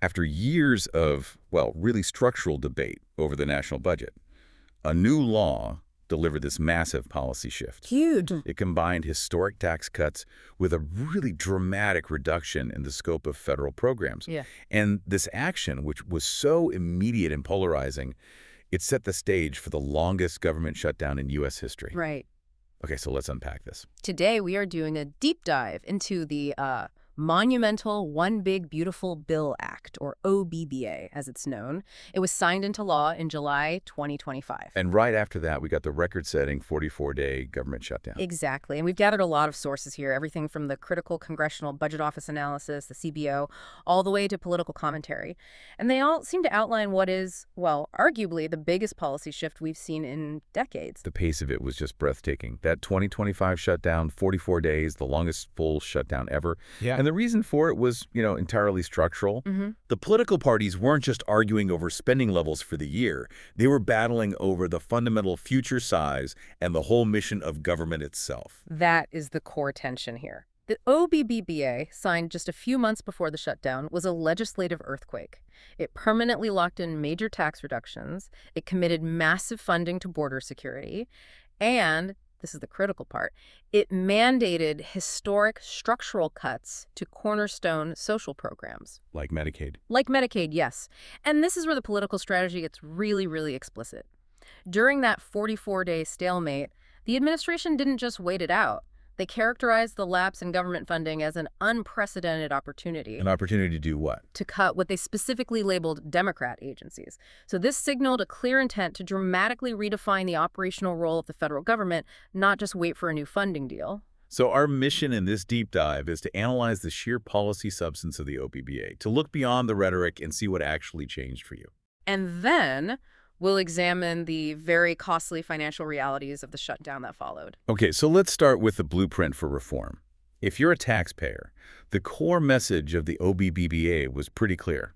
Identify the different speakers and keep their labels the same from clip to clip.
Speaker 1: After years of, well, really structural debate over the national budget, a new law delivered this massive policy shift.
Speaker 2: Huge.
Speaker 1: It combined historic tax cuts with a really dramatic reduction in the scope of federal programs.
Speaker 2: Yeah.
Speaker 1: And this action, which was so immediate and polarizing, it set the stage for the longest government shutdown in U.S. history.
Speaker 2: Right.
Speaker 1: Okay, so let's unpack this.
Speaker 2: Today, we are doing a deep dive into the monumental One Big Beautiful Bill Act, or OBBBA, as it's known. It was signed into law in July 2025.
Speaker 1: And right after that, we got the record-setting 44-day government shutdown.
Speaker 2: Exactly. And we've gathered a lot of sources here, everything from the critical Congressional Budget Office analysis, the CBO, all the way to political commentary. And they all seem to outline what is, well, arguably the biggest policy shift we've seen in decades.
Speaker 1: The pace of it was just breathtaking. That 2025 shutdown, 44 days, the longest full shutdown ever.
Speaker 3: Yeah.
Speaker 1: And the reason for it was, entirely structural. The political parties weren't just arguing over spending levels for the year. They were battling over the fundamental future size and the whole mission of government itself.
Speaker 2: That is the core tension here. The OBBBA, signed just a few months before the shutdown, was a legislative earthquake. It permanently locked in major tax reductions, it committed massive funding to border security, and, this is the critical part, it mandated historic structural cuts to cornerstone social programs.
Speaker 1: Like Medicaid.
Speaker 2: Like Medicaid, yes. And this is where the political strategy gets really, really explicit. During that 44-day stalemate, the administration didn't just wait it out. They characterized the lapse in government funding as an unprecedented opportunity.
Speaker 1: An opportunity to do what?
Speaker 2: To cut what they specifically labeled Democrat agencies. So this signaled a clear intent to dramatically redefine the operational role of the federal government, not just wait for a new funding deal.
Speaker 1: So our mission in this deep dive is to analyze the sheer policy substance of the OBBBA, to look beyond the rhetoric and see what actually changed for you.
Speaker 2: And then we'll examine the very costly financial realities of the shutdown that followed.
Speaker 1: Okay, so let's start with the blueprint for reform. If you're a taxpayer, the core message of the OBBBA was pretty clear.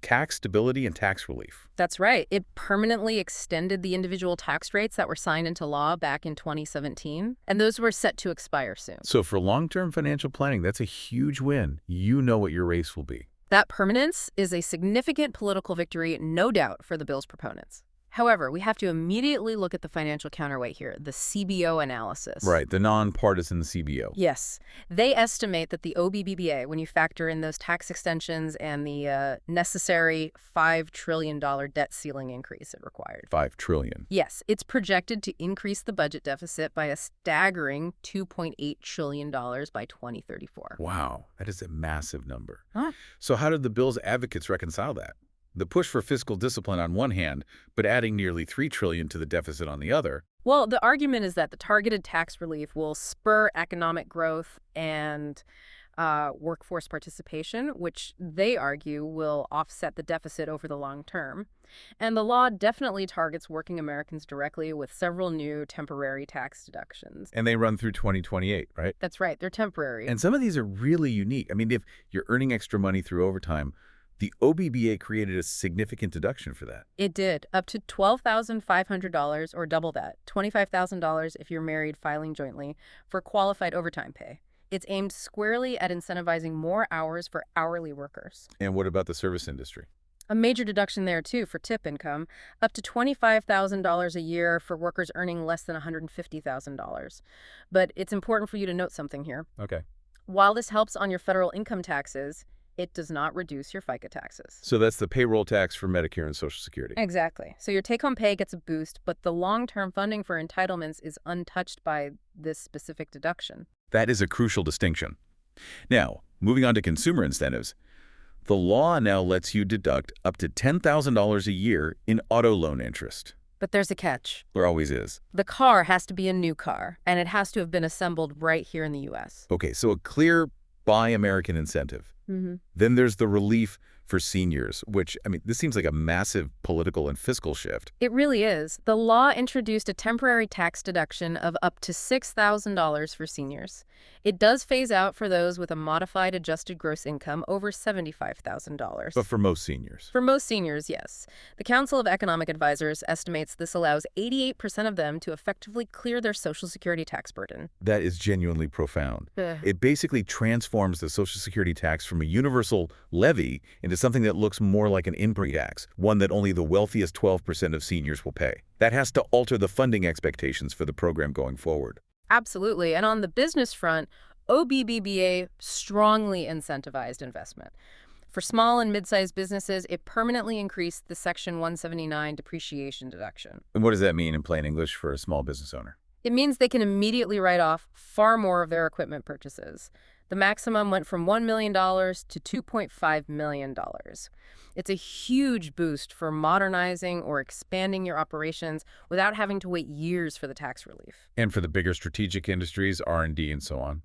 Speaker 1: Tax stability and tax relief.
Speaker 2: That's right. It permanently extended the individual tax rates that were signed into law back in 2017, and those were set to expire soon.
Speaker 1: So for long-term financial planning, that's a huge win. You know what your race will be.
Speaker 2: That permanence is a significant political victory, no doubt, for the bill's proponents. However, we have to immediately look at the financial counterweight here, the CBO analysis.
Speaker 1: Right, the nonpartisan CBO.
Speaker 2: Yes. They estimate that the OBBBA, when you factor in those tax extensions and the necessary $5 trillion debt ceiling increase it required.
Speaker 1: $5 trillion.
Speaker 2: Yes, it's projected to increase the budget deficit by a staggering $2.8 trillion by 2034.
Speaker 1: Wow, that is a massive number.
Speaker 2: Huh?
Speaker 1: So how did the bill's advocates reconcile that? The push for fiscal discipline on one hand, but adding nearly $3 trillion to the deficit on the other.
Speaker 2: Well, the argument is that the targeted tax relief will spur economic growth and workforce participation, which they argue will offset the deficit over the long term. And the law definitely targets working Americans directly with several new temporary tax deductions.
Speaker 1: And they run through 2028, right?
Speaker 2: That's right. They're temporary.
Speaker 1: And some of these are really unique. I mean, if you're earning extra money through overtime, the OBBBA created a significant deduction for that.
Speaker 2: It did, up to $12,500 or double that, $25,000 if you're married filing jointly, for qualified overtime pay. It's aimed squarely at incentivizing more hours for hourly workers.
Speaker 1: And what about the service industry?
Speaker 2: A major deduction there, too, for tip income, up to $25,000 a year for workers earning less than $150,000. But it's important for you to note something here.
Speaker 1: Okay.
Speaker 2: While this helps on your federal income taxes, it does not reduce your FICA taxes.
Speaker 1: So that's the payroll tax for Medicare and Social Security.
Speaker 2: Exactly. So your take-home pay gets a boost, but the long-term funding for entitlements is untouched by this specific deduction.
Speaker 1: That is a crucial distinction. Now, moving on to consumer incentives, the law now lets you deduct up to $10,000 a year in auto loan interest.
Speaker 2: But there's a catch.
Speaker 1: There always is.
Speaker 2: The car has to be a new car, and it has to have been assembled right here in the U.S.
Speaker 1: Okay, so a clear Buy American incentive.
Speaker 2: Mm-hmm.
Speaker 1: Then there's the relief for seniors, which, I mean, this seems like a massive political and fiscal shift.
Speaker 2: It really is. The law introduced a temporary tax deduction of up to $6,000 for seniors. It does phase out for those with a modified adjusted gross income over $75,000.
Speaker 1: But for most seniors.
Speaker 2: For most seniors, yes. The Council of Economic Advisors estimates this allows 88% of them to effectively clear their Social Security tax burden.
Speaker 1: That is genuinely profound. It basically transforms the Social Security tax from a universal levy into to something that looks more like an income tax, one that only the wealthiest 12% of seniors will pay. That has to alter the funding expectations for the program going forward.
Speaker 2: Absolutely. And on the business front, OBBBA strongly incentivized investment. For small and mid-sized businesses, it permanently increased the Section 179 depreciation deduction.
Speaker 1: And what does that mean in plain English for a small business owner?
Speaker 2: It means they can immediately write off far more of their equipment purchases. The maximum went from $1 million to $2.5 million. It's a huge boost for modernizing or expanding your operations without having to wait years for the tax relief.
Speaker 1: And for the bigger strategic industries, R&D and so on.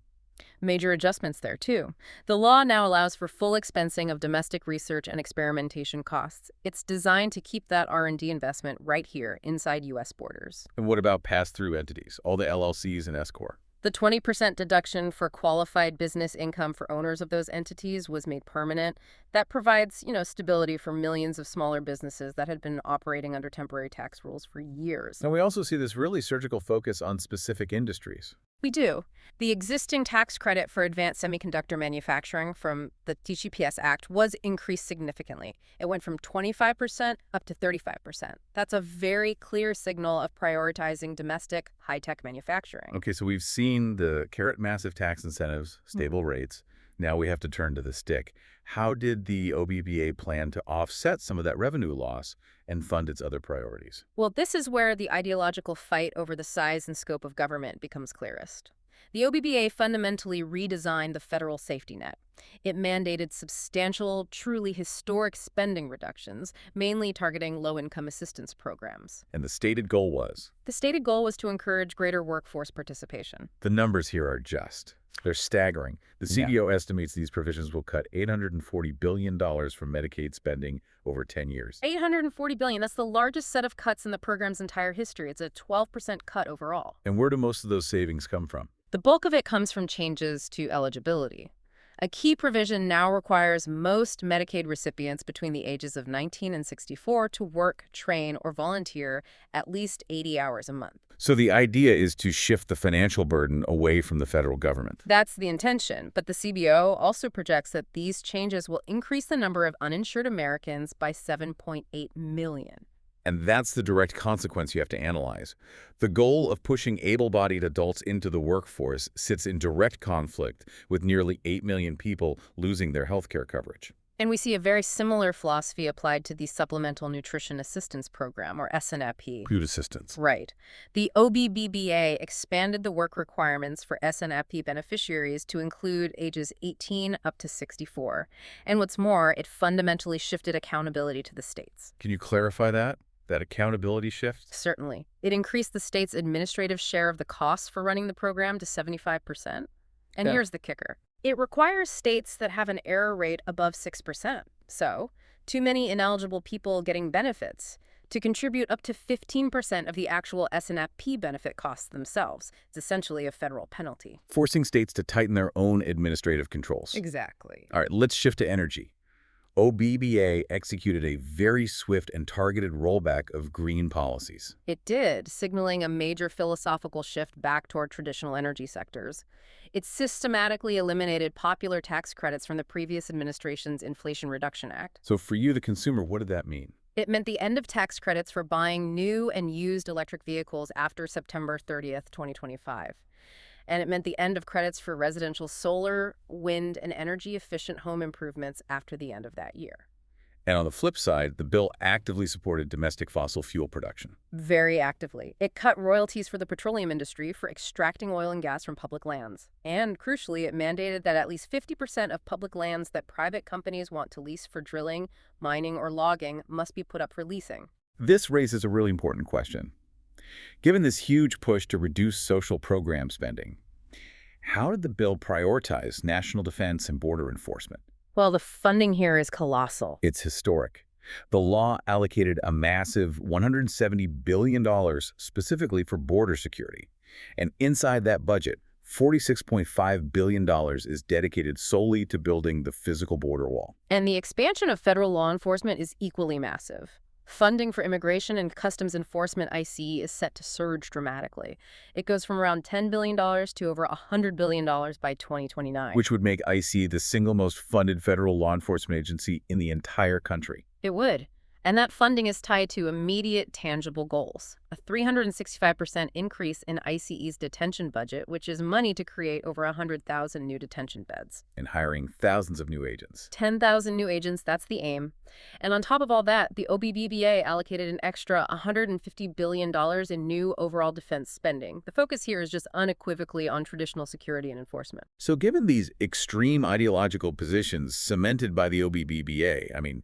Speaker 2: Major adjustments there, too. The law now allows for full expensing of domestic research and experimentation costs. It's designed to keep that R&D investment right here inside U.S. borders.
Speaker 1: And what about pass-through entities, all the LLCs and S-Corp?
Speaker 2: The 20% deduction for qualified business income for owners of those entities was made permanent. That provides, stability for millions of smaller businesses that had been operating under temporary tax rules for years.
Speaker 1: And we also see this really surgical focus on specific industries.
Speaker 2: We do. The existing tax credit for advanced semiconductor manufacturing from the TCPS Act was increased significantly. It went from 25% up to 35%. That's a very clear signal of prioritizing domestic high-tech manufacturing.
Speaker 1: Okay, so we've seen the carrot massive tax incentives, stable rates. Now we have to turn to the stick. How did the OBBBA plan to offset some of that revenue loss and fund its other priorities?
Speaker 2: Well, this is where the ideological fight over the size and scope of government becomes clearest. The OBBBA fundamentally redesigned the federal safety net. It mandated substantial, truly historic spending reductions, mainly targeting low-income assistance programs.
Speaker 1: And the stated goal was?
Speaker 2: The stated goal was to encourage greater workforce participation.
Speaker 1: The numbers here are just. They're staggering. The CDO estimates these provisions will cut $840 billion from Medicaid spending over 10 years.
Speaker 2: $840 billion. That's the largest set of cuts in the program's entire history. It's a 12% cut overall.
Speaker 1: And where do most of those savings come from?
Speaker 2: The bulk of it comes from changes to eligibility. A key provision now requires most Medicaid recipients between the ages of 19 and 64 to work, train, or volunteer at least 80 hours a month.
Speaker 1: So the idea is to shift the financial burden away from the federal government.
Speaker 2: That's the intention, but the CBO also projects that these changes will increase the number of uninsured Americans by 7.8 million.
Speaker 1: And that's the direct consequence you have to analyze. The goal of pushing able-bodied adults into the workforce sits in direct conflict with nearly 8 million people losing their health care coverage.
Speaker 2: And we see a very similar philosophy applied to the Supplemental Nutrition Assistance Program, or SNAP.
Speaker 1: Food assistance.
Speaker 2: Right. The OBBBA expanded the work requirements for SNAP beneficiaries to include ages 18 up to 64. And what's more, it fundamentally shifted accountability to the states.
Speaker 1: Can you clarify that accountability shift?
Speaker 2: Certainly. It increased the state's administrative share of the costs for running the program to 75%. And here's the kicker. It requires states that have an error rate above 6%. So, too many ineligible people getting benefits to contribute up to 15% of the actual SNAP benefit costs themselves. It's essentially a federal penalty.
Speaker 1: Forcing states to tighten their own administrative controls.
Speaker 2: Exactly.
Speaker 1: All right, let's shift to energy. OBBBA executed a very swift and targeted rollback of green policies.
Speaker 2: It did, signaling a major philosophical shift back toward traditional energy sectors. It systematically eliminated popular tax credits from the previous administration's Inflation Reduction Act.
Speaker 1: So for you, the consumer, what did that mean?
Speaker 2: It meant the end of tax credits for buying new and used electric vehicles after September 30th, 2025. And it meant the end of credits for residential solar, wind, and energy-efficient home improvements after the end of that year.
Speaker 1: And on the flip side, the bill actively supported domestic fossil fuel production.
Speaker 2: Very actively. It cut royalties for the petroleum industry for extracting oil and gas from public lands. And crucially, it mandated that at least 50% of public lands that private companies want to lease for drilling, mining, or logging must be put up for leasing.
Speaker 1: This raises a really important question. Given this huge push to reduce social program spending, how did the bill prioritize national defense and border enforcement?
Speaker 2: Well, the funding here is colossal.
Speaker 1: It's historic. The law allocated a massive $170 billion specifically for border security. And inside that budget, $46.5 billion is dedicated solely to building the physical border wall.
Speaker 2: And the expansion of federal law enforcement is equally massive. Funding for immigration and customs enforcement ICE is set to surge dramatically. It goes from around $10 billion to over $100 billion by 2029.
Speaker 1: Which would make ICE the single most funded federal law enforcement agency in the entire country.
Speaker 2: It would. And that funding is tied to immediate, tangible goals. A 365% increase in ICE's detention budget, which is money to create over 100,000 new detention beds.
Speaker 1: And hiring thousands of new agents.
Speaker 2: 10,000 new agents, that's the aim. And on top of all that, the OBBBA allocated an extra $150 billion in new overall defense spending. The focus here is just unequivocally on traditional security and enforcement.
Speaker 1: So given these extreme ideological positions cemented by the OBBBA,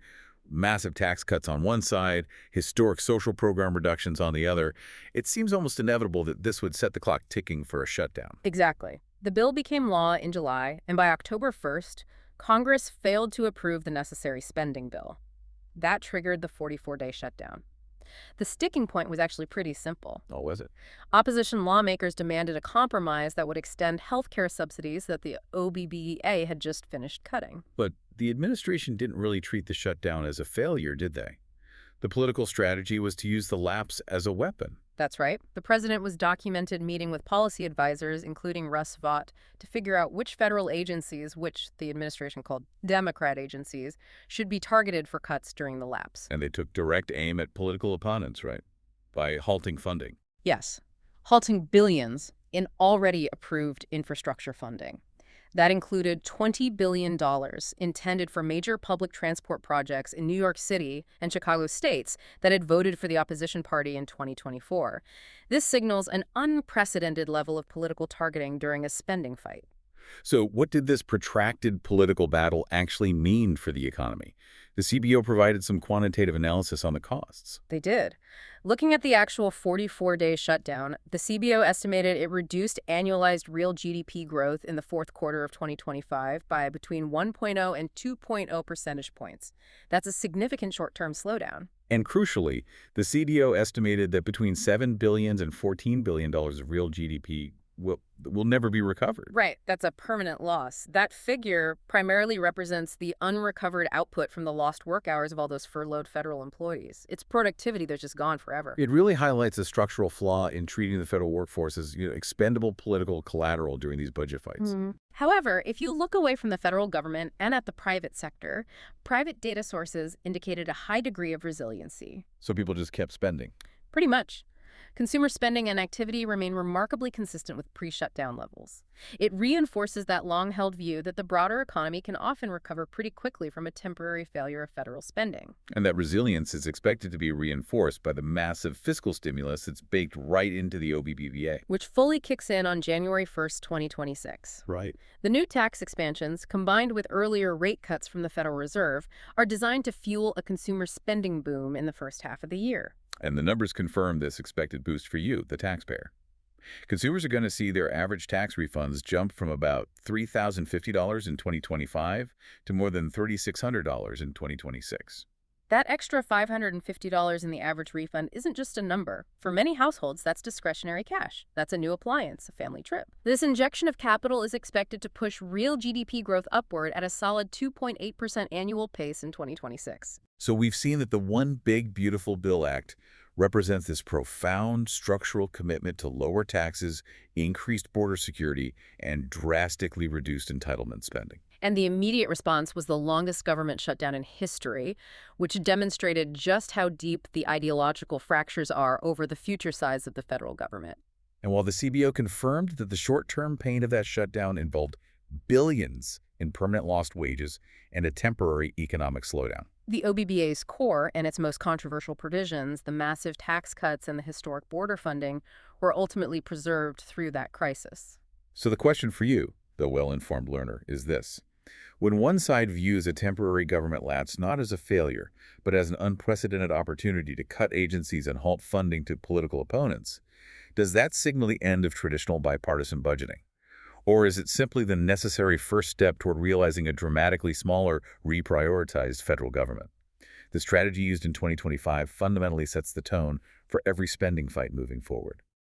Speaker 1: massive tax cuts on one side, historic social program reductions on the other, it seems almost inevitable that this would set the clock ticking for a shutdown.
Speaker 2: Exactly. The bill became law in July, and by October 1st, Congress failed to approve the necessary spending bill. That triggered the 44-day shutdown. The sticking point was actually pretty simple.
Speaker 1: Oh, was it?
Speaker 2: Opposition lawmakers demanded a compromise that would extend health care subsidies that the OBBBA had just finished cutting.
Speaker 1: But the administration didn't really treat the shutdown as a failure, did they? The political strategy was to use the lapse as a weapon.
Speaker 2: That's right. The president was documented meeting with policy advisors, including Russ Vought, to figure out which federal agencies, which the administration called Democrat agencies, should be targeted for cuts during the lapse.
Speaker 1: And they took direct aim at political opponents, right? By halting funding.
Speaker 2: Yes, halting billions in already approved infrastructure funding. That included $20 billion intended for major public transport projects in New York City and Chicago states that had voted for the opposition party in 2024. This signals an unprecedented level of political targeting during a spending fight.
Speaker 1: So what did this protracted political battle actually mean for the economy? The CBO provided some quantitative analysis on the costs.
Speaker 2: They did. Looking at the actual 44-day shutdown, the CBO estimated it reduced annualized real GDP growth in the fourth quarter of 2025 by between 1.0 and 2.0 percentage points. That's a significant short-term slowdown.
Speaker 1: And crucially, the CBO estimated that between $7 billion and $14 billion of real GDP will never be recovered.
Speaker 2: Right. That's a permanent loss. That figure primarily represents the unrecovered output from the lost work hours of all those furloughed federal employees. It's productivity that's just gone forever.
Speaker 1: It really highlights a structural flaw in treating the federal workforce as expendable political collateral during these budget fights.
Speaker 2: However, if you look away from the federal government and at the private sector, private data sources indicated a high degree of resiliency.
Speaker 1: So people just kept spending.
Speaker 2: Pretty much. Consumer spending and activity remain remarkably consistent with pre-shutdown levels. It reinforces that long-held view that the broader economy can often recover pretty quickly from a temporary failure of federal spending.
Speaker 1: And that resilience is expected to be reinforced by the massive fiscal stimulus that's baked right into the OBBBA.
Speaker 2: Which fully kicks in on January 1st, 2026.
Speaker 1: Right.
Speaker 2: The new tax expansions, combined with earlier rate cuts from the Federal Reserve, are designed to fuel a consumer spending boom in the first half of the year.
Speaker 1: And the numbers confirm this expected boost for you, the taxpayer. Consumers are going to see their average tax refunds jump from about $3,050 in 2025 to more than $3,600 in 2026.
Speaker 2: That extra $550 in the average refund isn't just a number. For many households, that's discretionary cash. That's a new appliance, a family trip. This injection of capital is expected to push real GDP growth upward at a solid 2.8% annual pace in 2026.
Speaker 1: So we've seen that the One Big Beautiful Bill Act represents this profound structural commitment to lower taxes, increased border security, and drastically reduced entitlement spending.
Speaker 2: And the immediate response was the longest government shutdown in history, which demonstrated just how deep the ideological fractures are over the future size of the federal government.
Speaker 1: And while the CBO confirmed that the short-term pain of that shutdown involved billions in permanent lost wages and a temporary economic slowdown,
Speaker 2: the OBBA's core and its most controversial provisions, the massive tax cuts and the historic border funding, were ultimately preserved through that crisis.
Speaker 1: So the question for you, the well-informed learner, is this. When one side views a temporary government lapse not as a failure, but as an unprecedented opportunity to cut agencies and halt funding to political opponents, does that signal the end of traditional bipartisan budgeting? Or is it simply the necessary first step toward realizing a dramatically smaller, reprioritized federal government? The strategy used in 2025 fundamentally sets the tone for every spending fight moving forward.